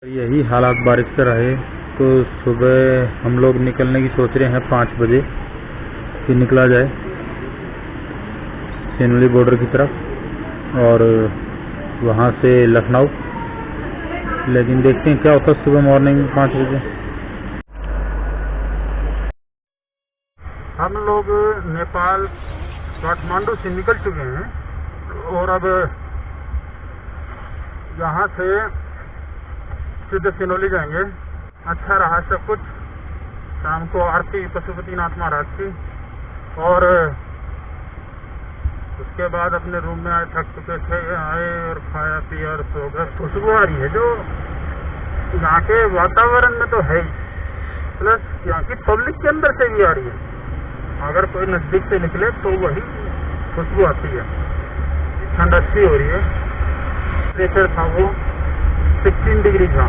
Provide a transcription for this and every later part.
यही हालात बारिश का रहे तो सुबह हम लोग निकलने की सोच रहे हैं 5 बजे कि निकला जाए सिनोली बॉर्डर की तरफ और वहाँ से लखनऊ। लेकिन देखते हैं क्या होता है सुबह मॉर्निंग 5 बजे। हम लोग नेपाल काठमांडू से निकल चुके हैं और अब यहाँ से सीधे सिनोली जाएंगे। अच्छा रहा सब कुछ। शाम को आरती पशुपतिनाथ महाराज की और उसके बाद अपने रूम में आए, थक चुके थे, आए और खाया पिया और सो गए। खुशबू आ रही है जो यहाँ के वातावरण में तो है ही, प्लस यहाँ की पब्लिक के अंदर से भी आ रही है। अगर कोई नजदीक से निकले तो वही खुशबू आती है। ठंड अच्छी हो रही है। टेम्परेचर था वो 16 डिग्री था।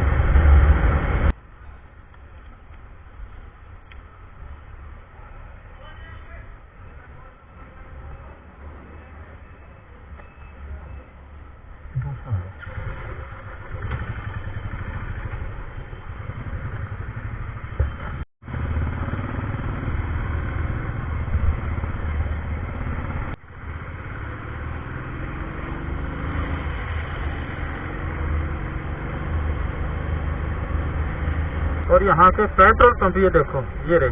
और यहाँ के पेट्रोल पंप ये देखो, ये रहे,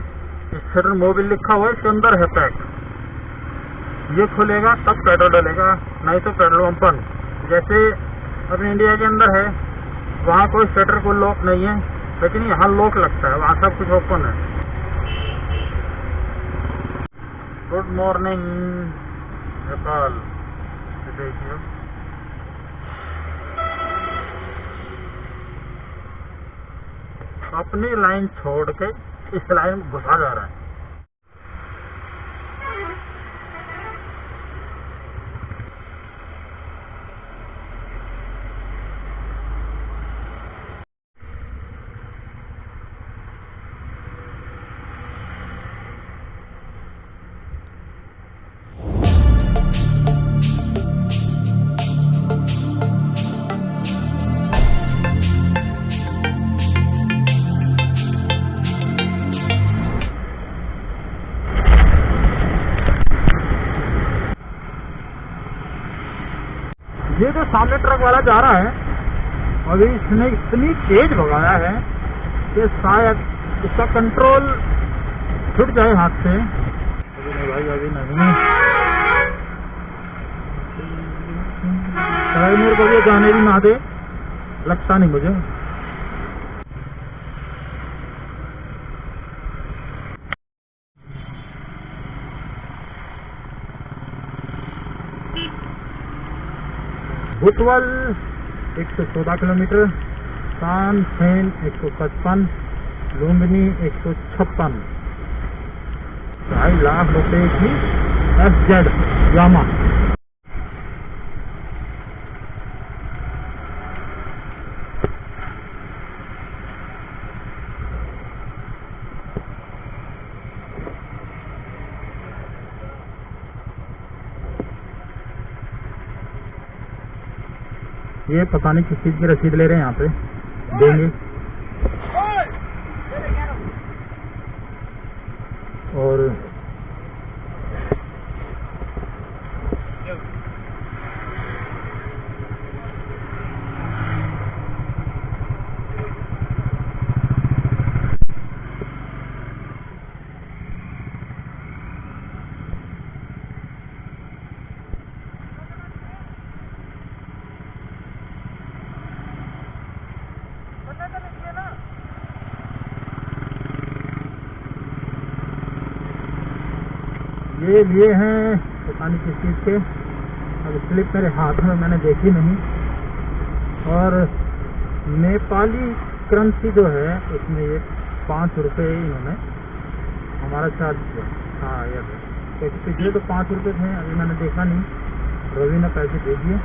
इस फेडरल मोबिल लिखा हुआ है, इसके अंदर है पैक। ये खुलेगा तब पेट्रोल डलेगा, नहीं तो पेट्रोल पंप बंद। जैसे अपने इंडिया के अंदर है, वहाँ कोई शटर को लॉक नहीं है, लेकिन यहाँ लॉक लगता है, वहाँ सब कुछ ओपन है। Good morning Nepal. देखिए अपनी लाइन छोड़ के इस लाइन में घुसा जा रहा है। ये जो सामने ट्रक वाला जा रहा है, अभी इसने इतनी तेज भगाया है कि शायद इसका कंट्रोल छूट जाए हाथ से। अभी नहीं भाई, अभी नहीं। शायद मेरे को ये जाने भी ना दे, लगता नहीं मुझे। बुटवल 114 किलोमीटर, तानसेन 155, लुम्बिनी 156। 2.5 लाख रुपए की FZ यामा। ये पता नहीं किस चीज की रसीद ले रहे हैं, यहाँ पे देंगे। और ये लिए हैं पता नहीं किस चीज़ के। अब स्लिप मेरे हाथ में, मैंने देखी नहीं। और नेपाली करेंसी जो है उसमें ये 5 रुपये इन्होंने हमारा चार्ज किया। हाँ यार, तो पिछले तो 5 रुपये थे, अभी मैंने देखा नहीं। रवि ने पैसे दे दिए।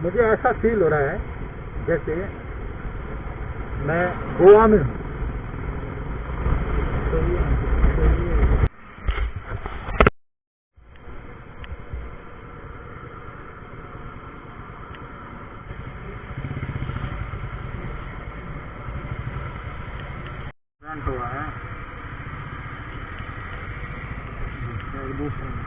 मुझे ऐसा फील हो रहा है जैसे मैं गोवा में हूँ। एक्सीडेंट हुआ है एक दूसरे में।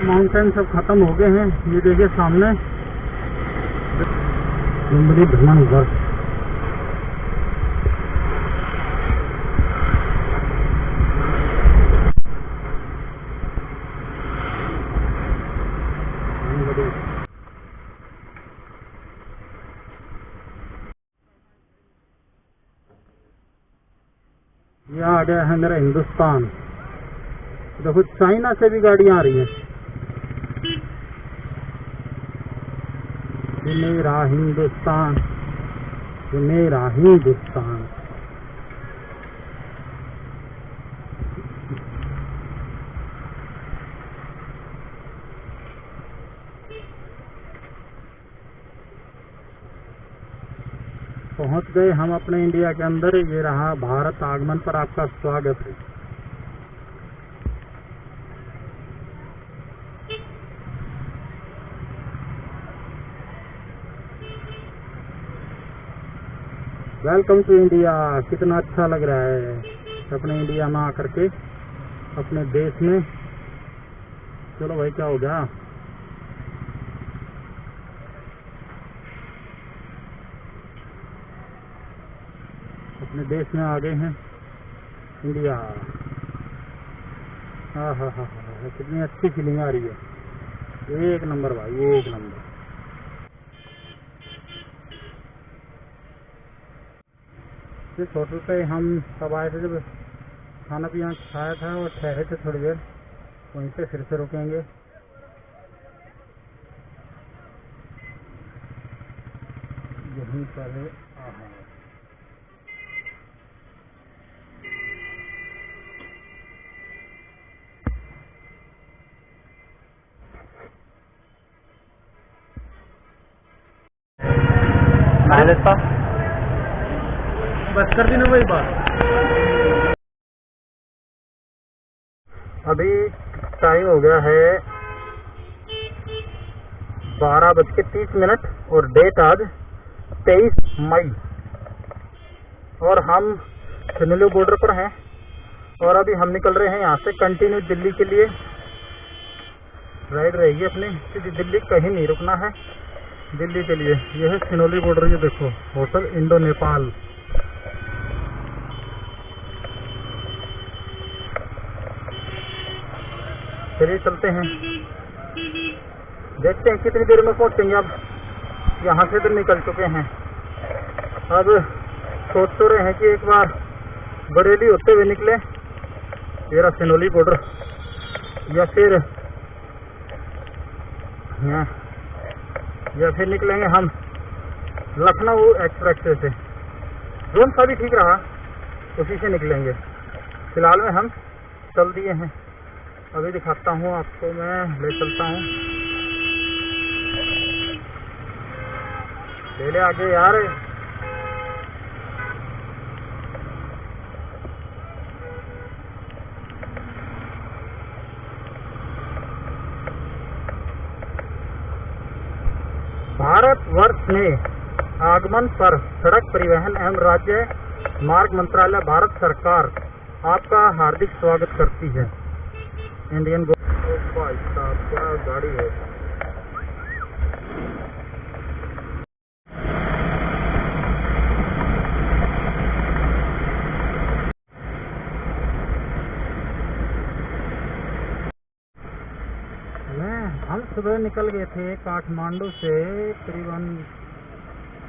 माउंटेन सब खत्म हो गए हैं। ये देखिए सामने बड़ी भयंकर ये आ गया है मेरा हिंदुस्तान। देखो चाइना से भी गाड़ियां आ रही हैं। ये मेरा हिंदुस्तान, ये मेरा हिंदुस्तान। पहुंच गए हम अपने इंडिया के अंदर। ये रहा भारत आगमन पर आपका स्वागत है। Welcome to India. कितना अच्छा लग रहा है अपने इंडिया में आकर के, अपने देश में। चलो भाई क्या हो गया, अपने देश में आ गए हैं इंडिया। हाँ हाँ हाँ हाँ, कितनी अच्छी फीलिंग आ रही है। एक नंबर भाई, एक नंबर। इस होटल पे हम सब आए थे, जब खाना पीना खाया था और ठहरे थे थोड़ी देर, वहीं पे फिर से रुकेंगे। यहीं पर बस कर दी ना वही बात। अभी टाइम हो गया है 12:30 और डेट आज 23 मई और हम सिनेलू बॉर्डर पर हैं। और अभी हम निकल रहे हैं यहाँ से कंटिन्यू दिल्ली के लिए। राइड रहेगी अपनी सीधी दिल्ली, कहीं नहीं रुकना है दिल्ली के लिए। यह है सिनोली बॉर्डर। ये देखो होटल इंडो नेपाल। चलिए चलते हैं, देखते हैं कितनी देर में पहुंचेंगे। अब यहाँ से तो निकल चुके हैं। अब सोच तो रहे हैं कि एक बार बरेली होते हुए निकले, तेरा सिनोली बॉर्डर, या फिर निकलेंगे हम लखनऊ एक्सप्रेस से। जोन सा भी ठीक रहा, उसी से निकलेंगे। फिलहाल में हम चल दिए हैं। अभी दिखाता हूँ आपको, मैं ले चलता हूँ। ले आगे यार। भारतवर्ष में आगमन पर सड़क परिवहन एवं राज्य मार्ग मंत्रालय भारत सरकार आपका हार्दिक स्वागत करती है। इंडियन भाई साहब क्या गाड़ी है। हम सुबह निकल गए थे काठमांडू से करीबन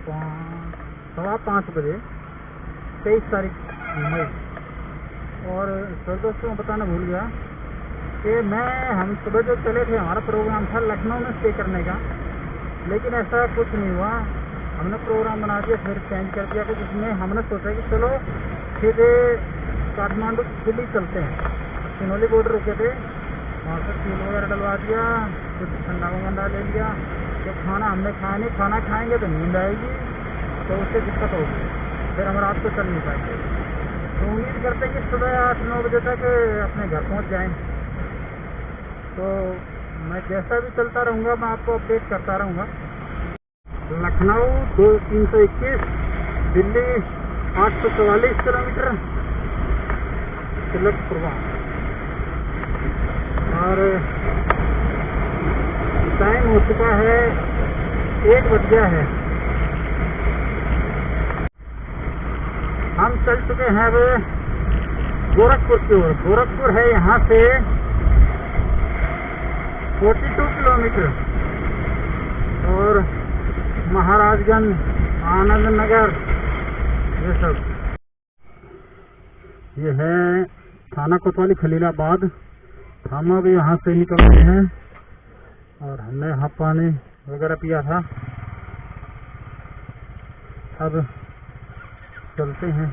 5:15 बजे 23 तारीख मई। और सर दोस्तों मैं बताना भूल गया कि हम सुबह जो चले थे, हमारा प्रोग्राम था लखनऊ में स्टे करने का, लेकिन ऐसा कुछ नहीं हुआ। हमने प्रोग्राम बना दिया, फिर चेंज कर दिया कुछ। इसमें हमने सोचा कि चलो सीधे काठमांडू दिल्ली चलते हैं। सिनोली बॉर्डर रुके थे, वहाँ से तेल वगैरह डलवा दिया, कुछ ठंडा वगंडा ले लिया। तो खाना हमने खाया नहीं, खाना खाएंगे तो नींद आएगी, तो उससे दिक्कत होगी, फिर हम रात को चल नहीं पाएंगे। तो उम्मीद करते कि सुबह 8-9 बजे तक अपने घर पहुंच जाएं। तो मैं जैसा भी चलता रहूँगा मैं आपको अपडेट करता रहूँगा। लखनऊ 321, दिल्ली 844 किलोमीटर तिलक प्रवाह। और टाइम हो चुका है 1 बज गया है। हम चल चुके हैं अब गोरखपुर की ओर। गोरखपुर है यहाँ से 42 किलोमीटर और महाराजगंज, आनंद नगर, ये सब ये है थाना कोतवाली खलीलाबाद। हम अभी यहाँ से निकल रहे हैं और हमने यहाँ पानी वगैरह पिया था। अब चलते हैं।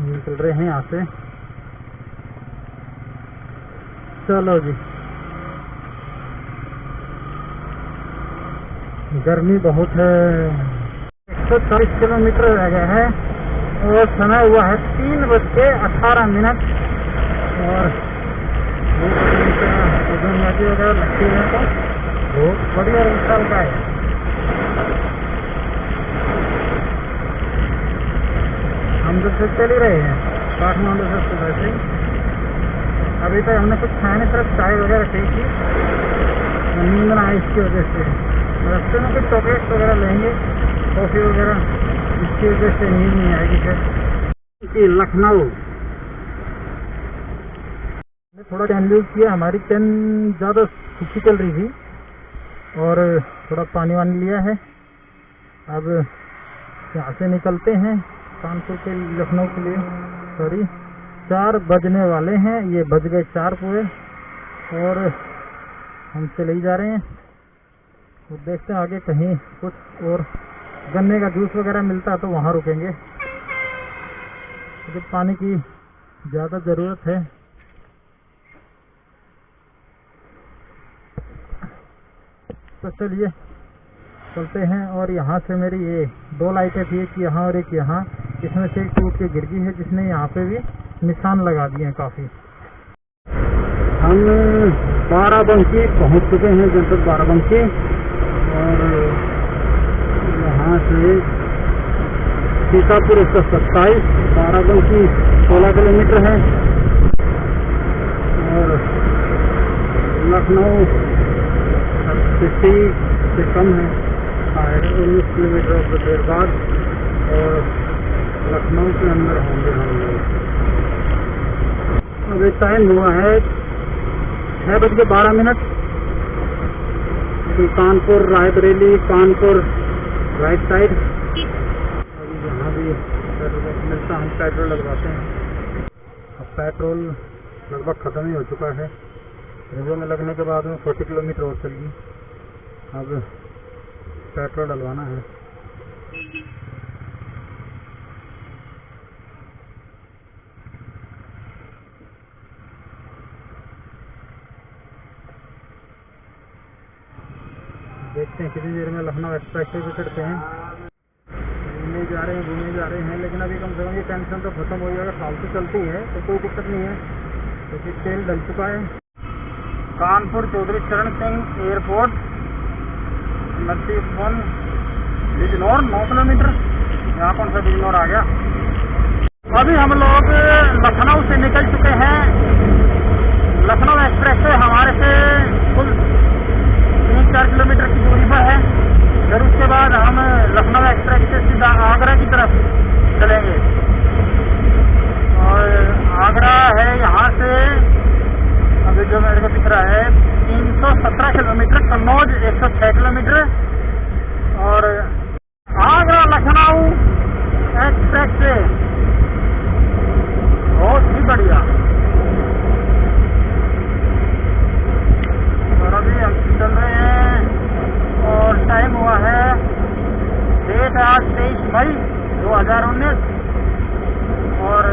निकल रहे हैं यहाँ से। चलो जी। गर्मी बहुत है। 140 किलोमीटर रह गया है और समय हुआ है 3:18। और वगैरह लगती है तो बहुत बढ़िया इंसान का है। हम तो चल ही रहे हैं काठमांडू से सुबह से। अभी तक हमने कुछ खाया नहीं, सिर्फ चाय वगैरह पी थी। नींद ना आई इसकी वजह से। रास्ते में कुछ चॉकलेट वगैरह लेंगे, कॉफी वगैरह, इसकी वजह से नींद नहीं आएगी। फिर लखनऊ थोड़ा चैनल किया। हमारी ट्रेन ज़्यादा सूखी चल रही थी और थोड़ा पानी वानी लिया है। अब यहाँ से निकलते हैं कानपुर के लखनऊ के लिए। सॉरी 4 बजने वाले हैं, ये बज गए 4 पूरे और हम चले ही जा रहे हैं। तो देखते हैं आगे कहीं कुछ और गन्ने का जूस वगैरह मिलता है तो वहाँ रुकेंगे, क्योंकि पानी की ज़्यादा ज़रूरत है। तो चलिए चलते हैं। और यहाँ से मेरी ये 2 लाइटें थी, एक यहाँ और एक यहाँ, इसमें से एक टूट के गिर गई है, जिसने यहाँ पे भी निशान लगा दिए हैं काफ़ी। हम बाराबंकी पहुँच चुके हैं, जनपद बाराबंकी। और यहाँ से सीतापुर 127, बाराबंकी 16 किलोमीटर है और लखनऊ 50 से कम है, 19 किलोमीटर देर बाद। और लखनऊ के अंदर होंगे हम लोग। अभी टाइम हुआ है 6:12। Kanpur, Raebareli, Kanpur right side. अभी यहाँ भी पेट्रोल मिलता, हम पेट्रोल लगवाते हैं। अब पेट्रोल लगभग ख़त्म ही हो चुका है। रिजर्व में लगने के बाद में 40 किलोमीटर और चलिए। अब पेट्रोल डलवाना है। देखते हैं कितनी देर में लखनऊ एक्सप्रेस वे पे चढ़ते हैं। घूमने जा रहे हैं, लेकिन अभी कम से कम ये टेंशन तो खत्म हो जाएगा। फालतू चलती है तो कोई दिक्कत नहीं है, क्योंकि तेल डल चुका है। कानपुर चौधरी चरण सिंह एयरपोर्ट, नरसिंहपुर, बिजनौर 9 किलोमीटर। यहाँ कौन सा बिजनौर आ गया। अभी हम लोग लखनऊ से निकल चुके हैं। लखनऊ एक्सप्रेस वे हमारे से कुल 3-4 किलोमीटर की दूरी पर है। फिर उसके बाद हम लखनऊ एक्सप्रेस से सीधा आगरा की तरफ चलेंगे। और आगरा है यहाँ से, अभी जो मेरे को दिख रहा है 317 किलोमीटर, कन्नौज 106 किलोमीटर। और आगरा लखनऊ एक्सप्रेस वे बहुत ही बढ़िया। और अभी हम चल रहे हैं और टाइम हुआ है डेट आज 23 मई 2019 और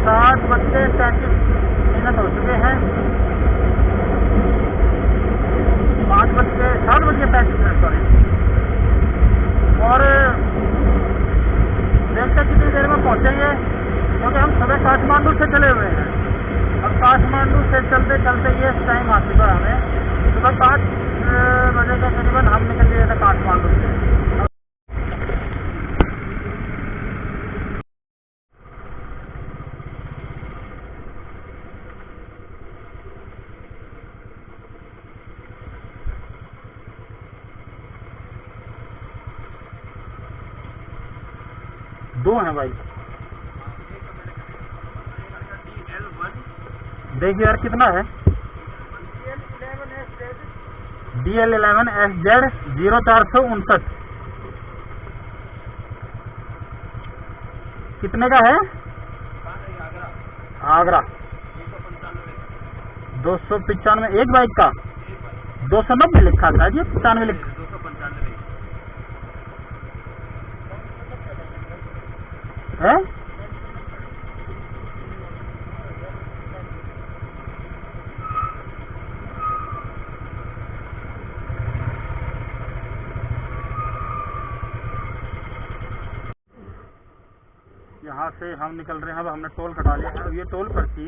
7:33 हो चुके हैं। से चलते चलते ये टाइम आ चुका है हमें। सुबह 5 बजे के करीबन हम निकल गए थे काठमांडू से। दो हैं भाई। देखिए यार कितना है। DL11SZ 0459 कितने का है? आगरा 295 एक बाइक का 290 लिखा था जी, 95 लिखा है। यहाँ से हम निकल रहे हैं। अब हमने टोल कटा लिया है। ये टोल पर्ची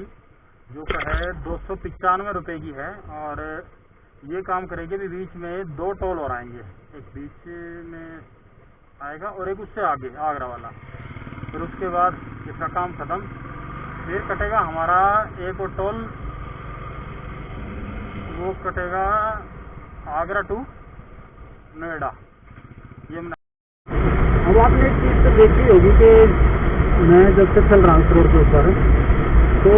जो है 295 रुपये की है और ये काम करेगी। भी बीच में 2 टोल और आएंगे, एक बीच में आएगा और एक उससे आगे आगरा वाला। फिर उसके बाद इसका काम खत्म। फिर कटेगा हमारा एक और टोल, वो कटेगा आगरा टू नोएडा। ये अब आपने एक चीज़ तो देखी होगी कि मैं जब से चल रहा हूँ रोड के ऊपर, तो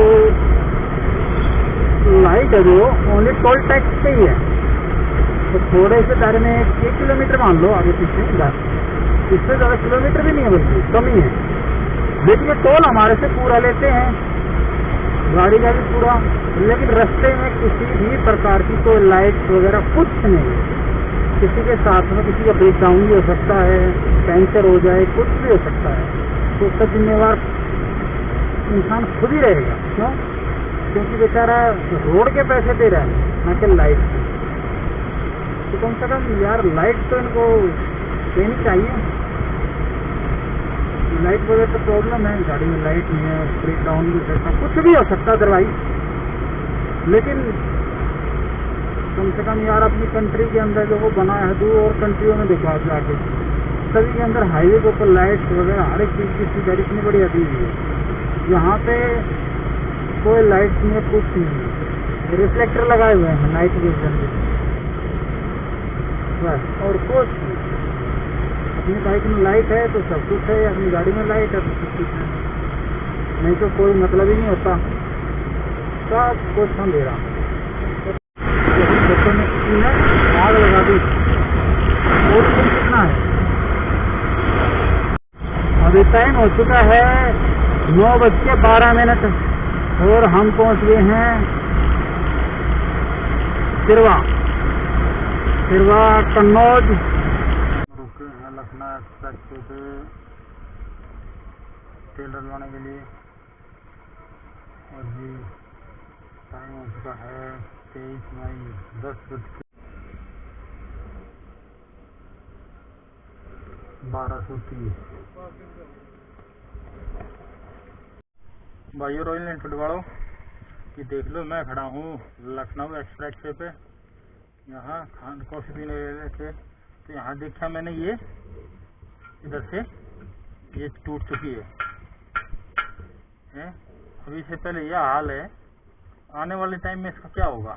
लाइट है जो ओनली टोल टैक्स पे ही है। तो थोड़े से दायरे में 1 किलोमीटर मान लो आगे पीछे, इससे ज़्यादा किलोमीटर भी नहीं है, बल्कि कम ही है। लेकिन ये टोल हमारे से पूरा लेते हैं, गाड़ी का भी पूरा। लेकिन रास्ते में किसी भी प्रकार की कोई लाइट वगैरह कुछ नहीं। किसी के साथ में किसी का ब्रेक डाउन भी हो सकता है, पंचर हो जाए, कुछ भी हो सकता है, तो उसका जिम्मेवार इंसान खुद ही रहेगा। क्यों? क्योंकि बेचारा रोड के पैसे दे रहा है, ना कि लाइट के। तो कम से कम यार लाइट तो इनको देनी चाहिए। लाइट वगैरह तो प्रॉब्लम है, गाड़ी में लाइट नहीं है, ब्रेक डाउन भी हो सकता, कुछ भी हो सकता अदरवाइज। लेकिन कम से कम यार अपनी कंट्री के अंदर जो वो बनाया है, दो और कंट्रियों में देखो आप जाके, सभी के अंदर हाईवे के ऊपर लाइट वगैरह हर एक चीज़ की सुविधा इतनी बढ़िया दी हुई है। यहाँ पे कोई लाइट नहीं है, कुछ नहीं है, रिफ्लेक्टर लगाए हुए हैं नाइट विजन के बस, और कुछ नहीं। अपनी बाइक में लाइट है तो सब कुछ है, अपनी गाड़ी में लाइट है तो सब कुछ है, नहीं तो कोई मतलब ही नहीं होता। सब कुछ अंधेरा। बच्चों ने आग लगा दी। और कितना है? अभी टाइम हो चुका है 9:12 और हम पहुंच गए हैं सिरवा कन्नौज। रुके हैं लखनऊ एक्सप्रेस पे तेल डलवाने के लिए और जी टाइम हो चुका है 23 मई 10:12। भाइयों रॉयल एनफील्ड वालों, ये देख लो मैं खड़ा हूँ लखनऊ एक्सप्रेस वे पे। यहाँ खान कॉफी पीने गए थे तो यहाँ देखा मैंने ये इधर से ये टूट चुकी है। अभी से पहले यह हाल है, आने वाले टाइम में इसका क्या होगा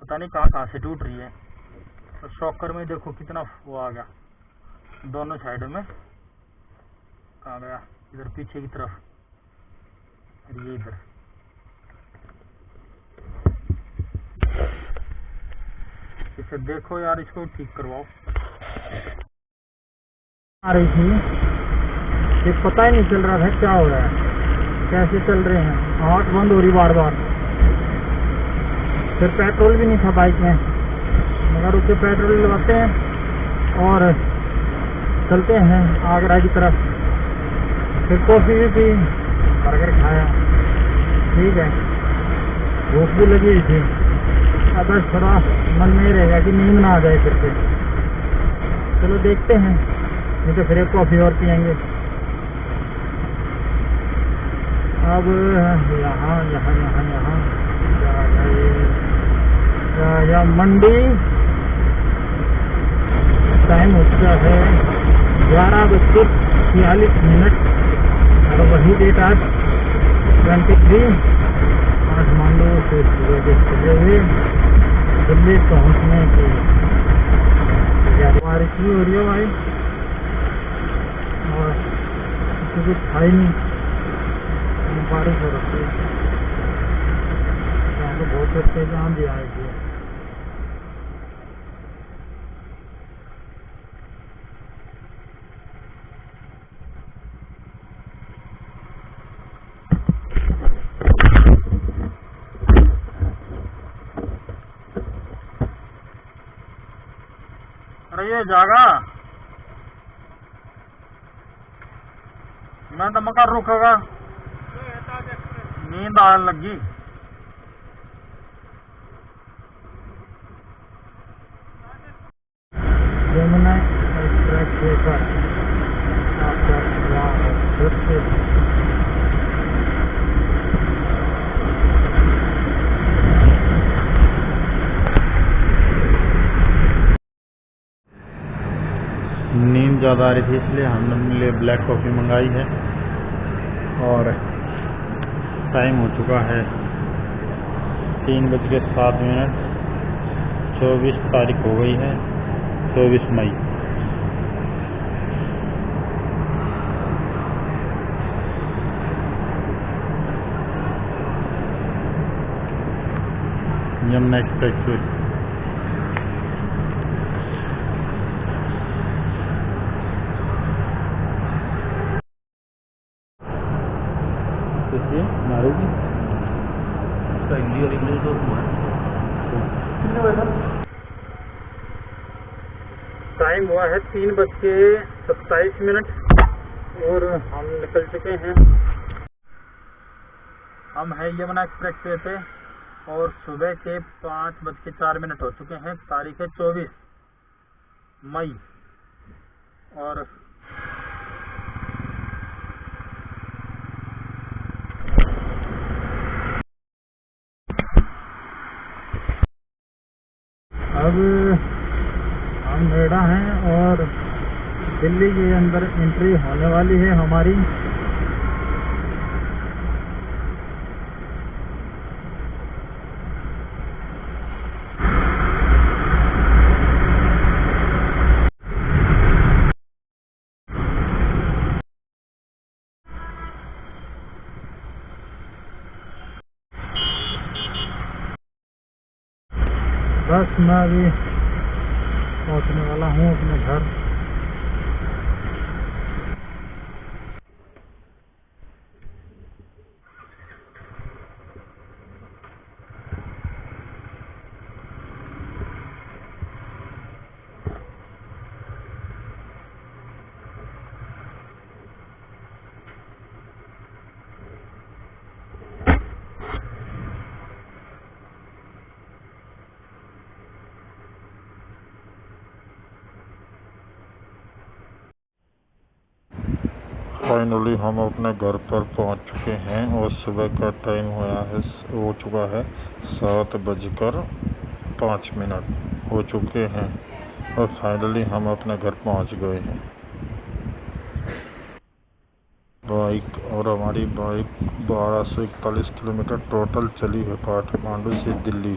पता नहीं, कहाँ कहाँ से टूट रही है। और शॉकर में देखो कितना वो आ गया दोनों साइड में। कहाँ गया? इधर पीछे की तरफ, ये इधर। इसे देखो यार, इसको ठीक करवाओ। आ रही थी, ये पता ही नहीं चल रहा था क्या हो रहा है, कैसे चल रहे हैं, आवाज बंद हो रही बार बार। फिर पेट्रोल भी नहीं था बाइक में, मगर उसके पेट्रोल लगाते हैं और चलते हैं आगरा की तरफ। फिर कॉफी भी पी, बर्गर खाया, ठीक है, भूख भी लगी हुई थी। अब बस थोड़ा मन नहीं रहेगा कि नींद ना आ जाए फिर से। चलो देखते हैं, नहीं तो फिर एक कॉफी और पियेंगे। अब यहाँ यहाँ यहाँ यहाँ राजा मंडी, टाइम हो चुका है 11:46 और वही डेट आज 23 काठमांडू से सूरज चले हुए दिल्ली पहुँचने की बारिश भी हो रही है भाई, और कुछ था ही नहीं, बारिश हो रही है। यहाँ तो बहुत तेज आंधी आएगी। अरे ये जागा मैं तो मकान रुकेगा, नींद आने लगी। यमुना एक्सप्रेस वे पर नींद ज़्यादा आ रही थी, इसलिए हमने लिए ब्लैक कॉफ़ी मंगाई है। और टाइम हो चुका है 3:07, 24 तारीख हो गई है, 24 मई। यमुना एक्सप्रेस वे मारूंगी टाइम हुआ है 3:27 और हम निकल चुके हैं। हम है यमुना एक्सप्रेस वे पे और सुबह के 5:04 हो चुके हैं। तारीख है 24 मई और अब हम नोएडा हैं और दिल्ली के अंदर एंट्री होने वाली है हमारी। बस मैं अभी पहुंचने वाला हूँ अपने घर। फाइनली हम अपने घर पर पहुंच चुके हैं और सुबह का टाइम हो चुका है 7:05 हो चुके हैं और फाइनली हम अपने घर पहुंच गए हैं। बाइक और हमारी बाइक 1241 किलोमीटर टोटल चली है काठमांडू से दिल्ली।